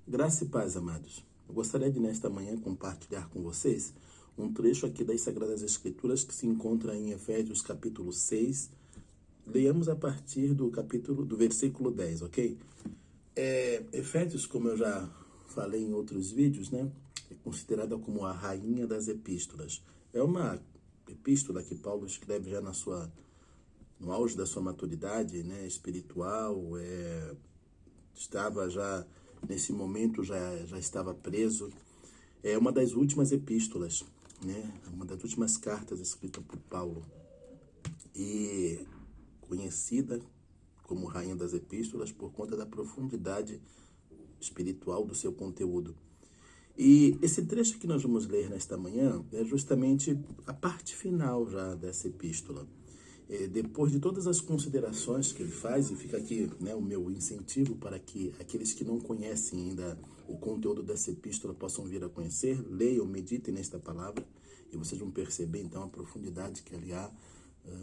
Graça e paz, amados. Eu gostaria de, nesta manhã, compartilhar com vocês um trecho aqui das Sagradas Escrituras que se encontra em Efésios capítulo 6. Leiamos a partir do versículo 10, ok? Efésios, como eu já falei em outros vídeos, né? É considerada como a rainha das epístolas. É uma epístola que Paulo escreve já no auge da sua maturidade, né, espiritual, estava já, nesse momento, já estava preso. É uma das últimas epístolas, né, uma das últimas cartas escritas por Paulo. E conhecida como Rainha das Epístolas por conta da profundidade espiritual do seu conteúdo. E esse trecho que nós vamos ler nesta manhã é justamente a parte final já dessa epístola. Depois de todas as considerações que ele faz, e fica aqui, né, o meu incentivo para que aqueles que não conhecem ainda o conteúdo dessa epístola possam vir a conhecer, leiam, meditem nesta palavra, e vocês vão perceber então a profundidade que ali há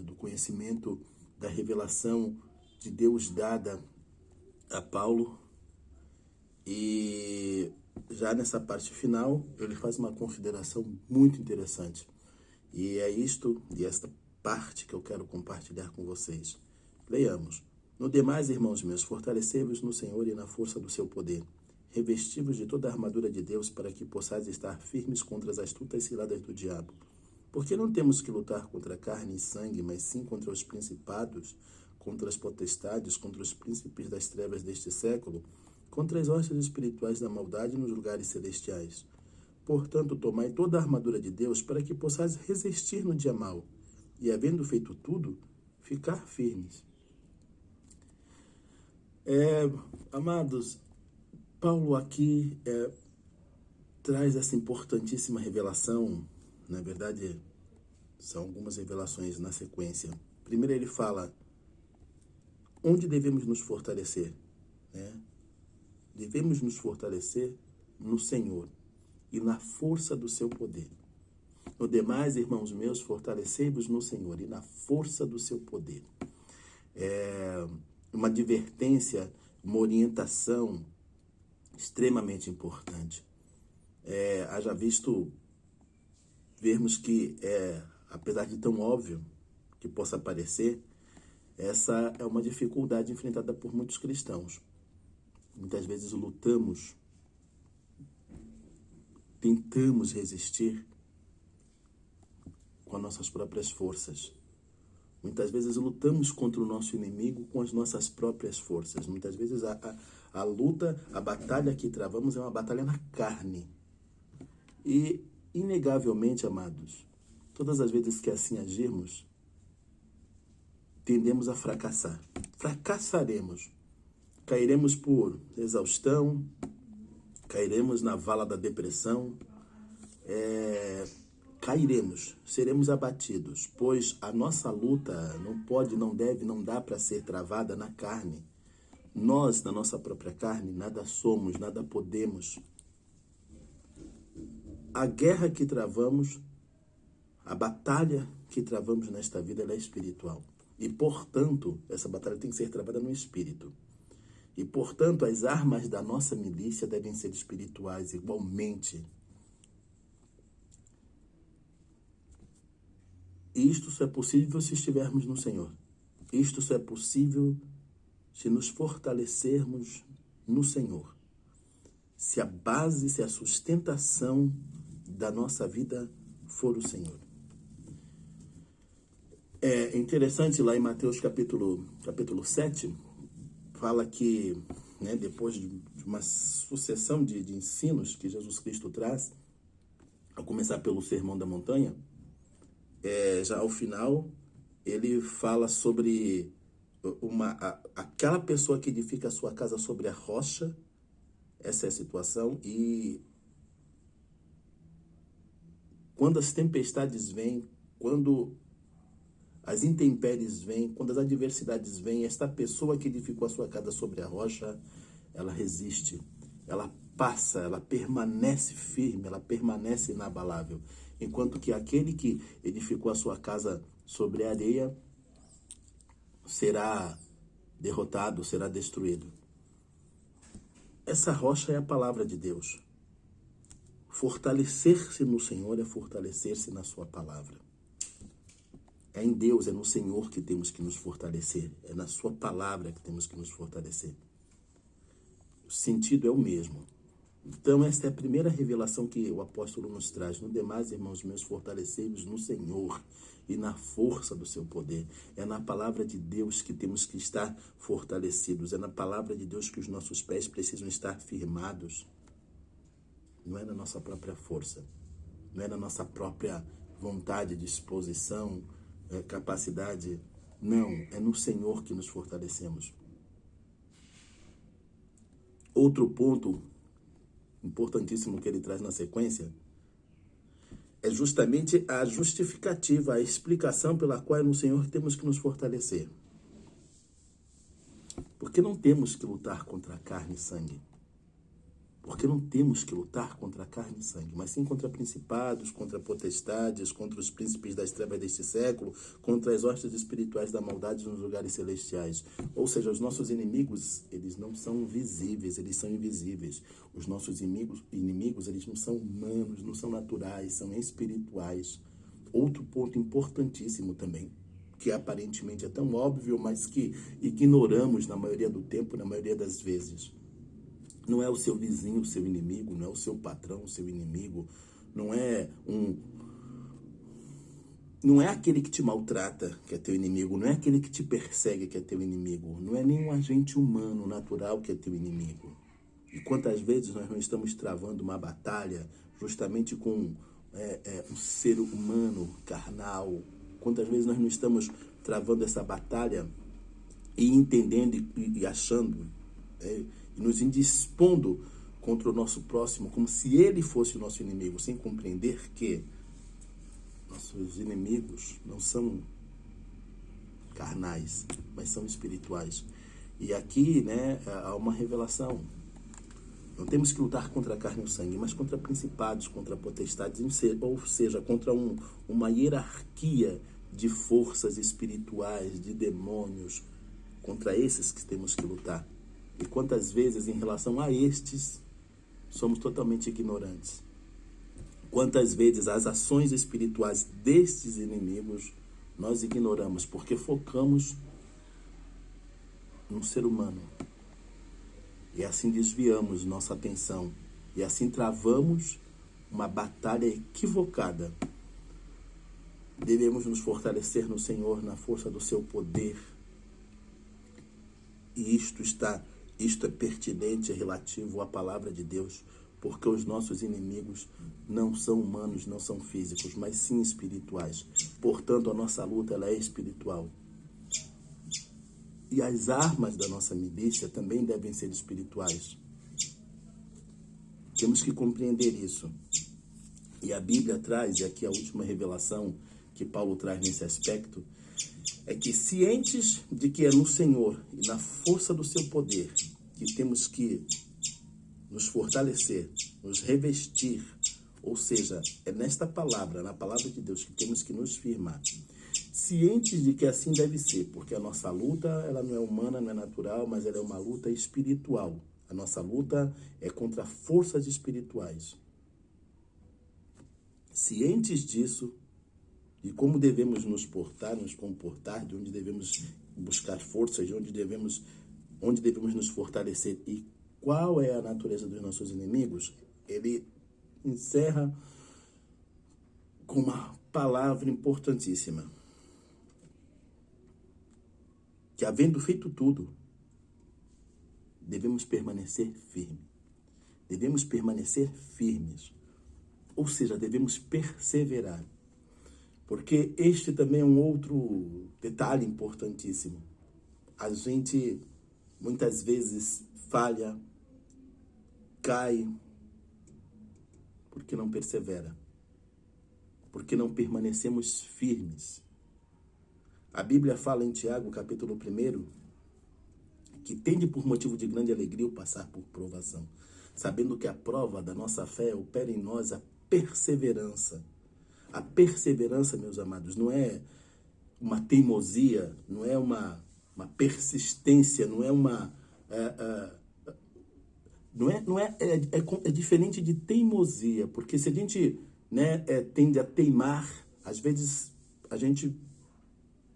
do conhecimento, da revelação de Deus dada a Paulo. E já nessa parte final, ele faz uma consideração muito interessante. E é isto e esta parte que eu quero compartilhar com vocês. Leiamos. No demais, irmãos meus, fortalecei-vos no Senhor e na força do seu poder. Revesti-vos de toda a armadura de Deus para que possais estar firmes contra as astutas ciladas do diabo. Porque não temos que lutar contra carne e sangue, mas sim contra os principados, contra as potestades, contra os príncipes das trevas deste século, contra as hostes espirituais da maldade nos lugares celestiais. Portanto, tomai toda a armadura de Deus para que possais resistir no dia mau, e havendo feito tudo, ficar firmes. Amados, Paulo aqui traz essa importantíssima revelação. Na verdade, são algumas revelações na sequência. Primeiro ele fala onde devemos nos fortalecer, né? Devemos nos fortalecer no Senhor e na força do seu poder. No demais, irmãos meus, fortalecei-vos no Senhor e na força do seu poder. Uma advertência, uma orientação extremamente importante. Haja visto vermos que, apesar de tão óbvio que possa parecer, essa é uma dificuldade enfrentada por muitos cristãos. Muitas vezes lutamos, tentamos resistir com as nossas próprias forças. Muitas vezes lutamos contra o nosso inimigo com as nossas próprias forças. Muitas vezes a luta, a batalha que travamos é uma batalha na carne. E, inegavelmente, amados, todas as vezes que assim agirmos, tendemos a fracassar. Fracassaremos. Cairemos por exaustão, cairemos na vala da depressão, cairemos, seremos abatidos, pois a nossa luta não pode, não deve, não dá para ser travada na carne. Nós, na nossa própria carne, nada somos, nada podemos. A guerra que travamos, a batalha que travamos nesta vida, ela é espiritual. E, portanto, essa batalha tem que ser travada no espírito. E, portanto, as armas da nossa milícia devem ser espirituais igualmente. E isto só é possível se estivermos no Senhor. Isto só é possível se nos fortalecermos no Senhor. Se a base, se a sustentação da nossa vida for o Senhor. É interessante lá em Mateus capítulo 7, fala que, né, depois de uma sucessão de ensinos que Jesus Cristo traz, a começar pelo Sermão da Montanha, já ao final, ele fala sobre aquela pessoa que edifica a sua casa sobre a rocha. Essa é a situação. E quando as tempestades vêm, quando as intempéries vêm, quando as adversidades vêm, esta pessoa que edificou a sua casa sobre a rocha, ela resiste, ela passa, ela permanece firme, ela permanece inabalável. Enquanto que aquele que edificou a sua casa sobre a areia será derrotado, será destruído. essa rocha é a palavra de Deus. Fortalecer-se no Senhor é fortalecer-se na sua palavra. É em Deus, é no Senhor que temos que nos fortalecer. É na sua palavra que temos que nos fortalecer. O sentido é o mesmo. Então, esta é a primeira revelação que o apóstolo nos traz. No demais, irmãos meus, fortalecei-vos no Senhor e na força do seu poder. É na palavra de Deus que temos que estar fortalecidos. É na palavra de Deus que os nossos pés precisam estar firmados. Não é na nossa própria força. Não é na nossa própria vontade, disposição, capacidade. Não, é no Senhor que nos fortalecemos. Outro ponto importantíssimo que ele traz na sequência é justamente a justificativa, a explicação pela qual é no Senhor que temos que nos fortalecer. Porque não temos que lutar contra carne e sangue. Porque não temos que lutar contra carne e sangue, mas sim contra principados, contra potestades, contra os príncipes das trevas deste século, contra as hostes espirituais da maldade nos lugares celestiais. Ou seja, os nossos inimigos, eles não são visíveis, eles são invisíveis. Os nossos inimigos, eles não são humanos, não são naturais, são espirituais. Outro ponto importantíssimo também, que aparentemente é tão óbvio, mas que ignoramos na maioria do tempo, na maioria das vezes. Não é o seu vizinho, o seu inimigo, não é o seu patrão, o seu inimigo, não é aquele que te maltrata que é teu inimigo, não é aquele que te persegue que é teu inimigo, não é nenhum agente humano, natural que é teu inimigo. E quantas vezes nós não estamos travando uma batalha justamente com um ser humano carnal? Quantas vezes nós não estamos travando essa batalha e entendendo e achando, nos indispondo contra o nosso próximo, como se ele fosse o nosso inimigo, sem compreender que nossos inimigos não são carnais, mas são espirituais. E aqui, há uma revelação. Não temos que lutar contra a carne e o sangue, mas contra principados, contra potestades, ou seja, contra uma hierarquia de forças espirituais, de demônios, contra esses que temos que lutar. E quantas vezes, em relação a estes, somos totalmente ignorantes. Quantas vezes as ações espirituais destes inimigos nós ignoramos, porque focamos no ser humano. E assim desviamos nossa atenção. E assim travamos uma batalha equivocada. Devemos nos fortalecer no Senhor, na força do seu poder. E isto é pertinente, é relativo à palavra de Deus, porque os nossos inimigos não são humanos, não são físicos, mas sim espirituais. Portanto, a nossa luta ela é espiritual. E as armas da nossa milícia também devem ser espirituais. Temos que compreender isso. E a Bíblia traz, e aqui a última revelação que Paulo traz nesse aspecto, é que cientes de que é no Senhor e na força do seu poder que temos que nos fortalecer, nos revestir, ou seja, é nesta palavra, na palavra de Deus, que temos que nos firmar. Cientes de que assim deve ser, porque a nossa luta, ela não é humana, não é natural, mas ela é uma luta espiritual. A nossa luta é contra forças espirituais. Cientes disso, de como devemos nos portar, nos comportar, de onde devemos buscar forças, de onde devemos nos fortalecer e qual é a natureza dos nossos inimigos, ele encerra com uma palavra importantíssima. Que havendo feito tudo, devemos permanecer firmes. Devemos permanecer firmes. Ou seja, devemos perseverar. Porque este também é um outro detalhe importantíssimo. A gente muitas vezes falha, cai, porque não persevera. Porque não permanecemos firmes. A Bíblia fala em Tiago, capítulo 1, que tende por motivo de grande alegria o passar por provação, sabendo que a prova da nossa fé opera em nós a perseverança. A perseverança, meus amados, não é uma teimosia, não é uma persistência, não é É diferente de teimosia, porque se a gente, né, tende a teimar, às vezes a gente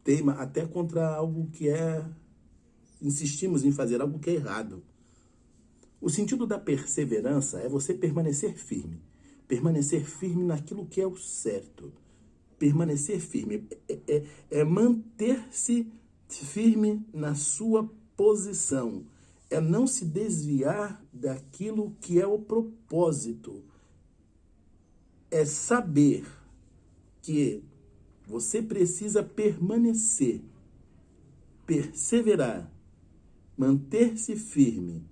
teima até contra algo que insistimos em fazer algo que é errado. O sentido da perseverança é você permanecer firme naquilo que é o certo. Permanecer firme é manter-se firme na sua posição, é não se desviar daquilo que é o propósito, é saber que você precisa permanecer, perseverar, manter-se firme.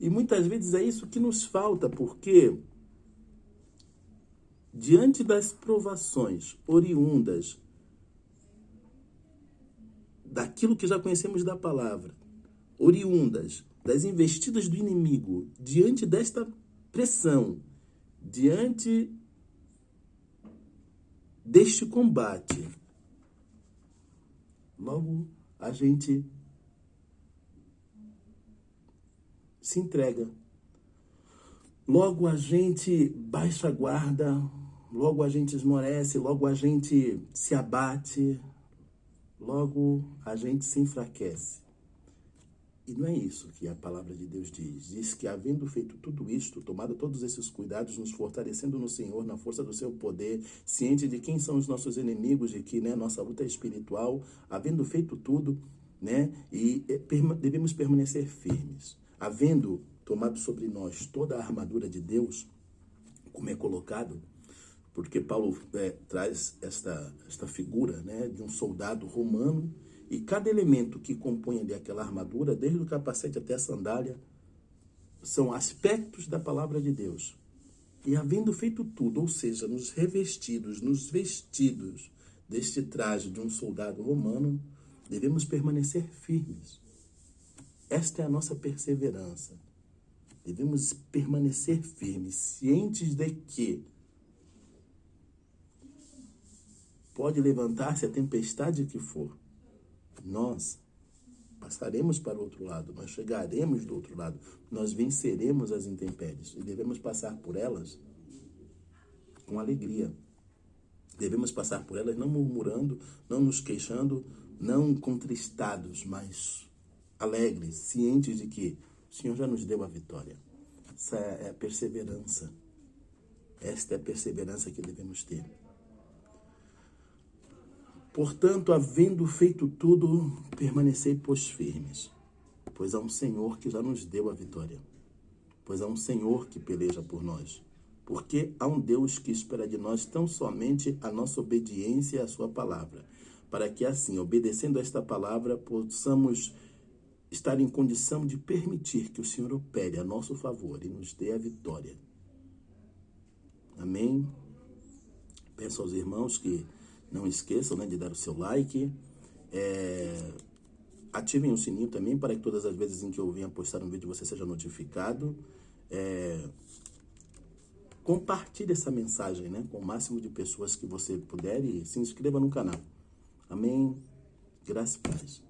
E muitas vezes é isso que nos falta, porque diante das provações oriundas daquilo que já conhecemos da palavra, oriundas das investidas do inimigo, diante desta pressão, diante deste combate, logo a gente se entrega. Logo a gente baixa a guarda, logo a gente esmorece, logo a gente se abate, logo a gente se enfraquece. E não é isso que a palavra de Deus diz. Diz que, havendo feito tudo isto, tomado todos esses cuidados, nos fortalecendo no Senhor, na força do seu poder, ciente de quem são os nossos inimigos, de que, né, nossa luta é espiritual, havendo feito tudo, né, devemos permanecer firmes. Havendo tomado sobre nós toda a armadura de Deus, como é colocado, porque Paulo traz esta figura, né, de um soldado romano, e cada elemento que compõe ali aquela armadura, desde o capacete até a sandália, são aspectos da palavra de Deus. E havendo feito tudo, ou seja, nos vestidos deste traje de um soldado romano, devemos permanecer firmes. Esta é a nossa perseverança. Devemos permanecer firmes, cientes de que pode levantar-se a tempestade que for, nós passaremos para o outro lado, nós chegaremos do outro lado, nós venceremos as intempéries e devemos passar por elas com alegria. Devemos passar por elas não murmurando, não nos queixando, não contristados, mas alegres, cientes de que o Senhor já nos deu a vitória. Essa é a perseverança. Esta é a perseverança que devemos ter. Portanto, havendo feito tudo, permanecei, pois, firmes, pois há um Senhor que já nos deu a vitória, pois há um Senhor que peleja por nós, porque há um Deus que espera de nós tão somente a nossa obediência à sua palavra, para que assim, obedecendo a esta palavra, possamos estar em condição de permitir que o Senhor opere a nosso favor e nos dê a vitória. Amém? Peço aos irmãos que não esqueçam, né, de dar o seu like, ativem o sininho também para que todas as vezes em que eu venha postar um vídeo você seja notificado. Compartilhe essa mensagem, né, com o máximo de pessoas que você puder e se inscreva no canal. Amém? Graça e paz.